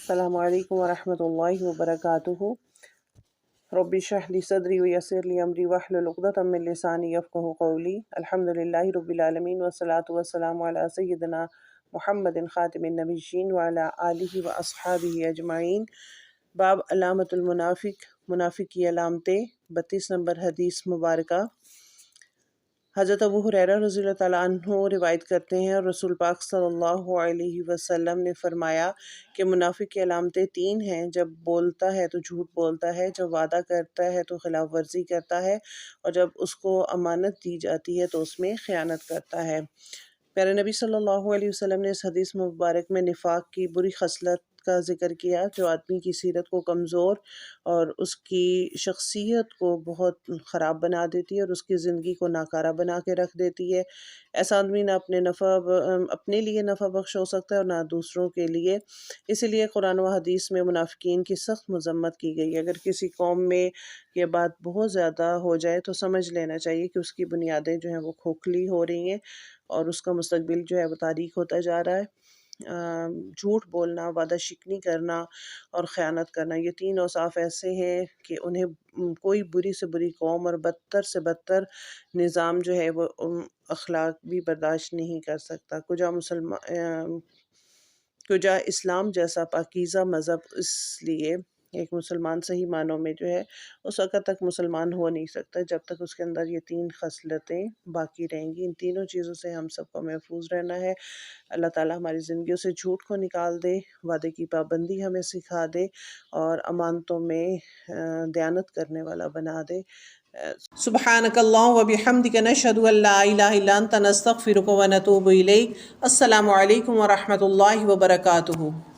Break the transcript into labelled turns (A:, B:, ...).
A: السلام علیکم ورحمۃ اللہ وبرکاتہ۔ رب اشرح لی صدری ویسر لی امری واحلل عقدۃ من لسانی یفقہوا قولی۔ الحمدللہ رب العالمین والصلاۃ والسلام علی سیدنا محمد خاتم النبیین وعلی آلہ واصحابہ اجمعین۔ باب علامت المنافق، منافق کی علامتیں، 32 نمبر حدیث مبارکہ۔ حضرت ابو ہریرہ رضی اللہ تعالیٰ عنہ روایت کرتے ہیں، اور رسول پاک صلی اللہ علیہ وسلم نے فرمایا کہ منافق کی علامتیں 3 ہیں۔ جب بولتا ہے تو جھوٹ بولتا ہے، جب وعدہ کرتا ہے تو خلاف ورزی کرتا ہے، اور جب اس کو امانت دی جاتی ہے تو اس میں خیانت کرتا ہے۔ پیارے نبی صلی اللہ علیہ وسلم نے اس حدیث مبارک میں نفاق کی بری خصلت کا ذکر کیا، جو آدمی کی سیرت کو کمزور اور اس کی شخصیت کو بہت خراب بنا دیتی ہے، اور اس کی زندگی کو ناکارہ بنا کے رکھ دیتی ہے۔ ایسا آدمی نہ اپنے لیے نفع بخش ہو سکتا ہے اور نہ دوسروں کے لیے۔ اسی لیے قرآن و حدیث میں منافقین کی سخت مذمت کی گئی ہے۔ اگر کسی قوم میں یہ بات بہت زیادہ ہو جائے تو سمجھ لینا چاہیے کہ اس کی بنیادیں جو ہیں وہ کھوکھلی ہو رہی ہیں، اور اس کا مستقبل جو ہے وہ تاریک ہوتا جا رہا ہے۔ جھوٹ بولنا، وعدہ شکنی کرنا اور خیانت کرنا، یہ 3 اوصاف ایسے ہیں کہ انہیں کوئی بری سے بری قوم اور بدتر سے بدتر نظام جو ہے وہ اخلاق بھی برداشت نہیں کر سکتا۔ کجا اسلام جیسا پاکیزہ مذہب اس لیے ایک مسلمان صحیح معنوں میں جو ہے اس وقت تک مسلمان ہو نہیں سکتا جب تک اس کے اندر یہ 3 خصلتیں باقی رہیں گی۔ ان تینوں چیزوں سے ہم سب کو محفوظ رہنا ہے۔ اللہ تعالیٰ ہماری زندگیوں سے جھوٹ کو نکال دے، وعدے کی پابندی ہمیں سکھا دے، اور امانتوں میں دیانت کرنے والا بنا دے۔ سبحانک اللہم و بحمدک، نشہد ان لا الہ الا انت، نستغفرک و نتوب الیک۔ السلام علیکم ورحمۃ اللہ وبرکاتہ۔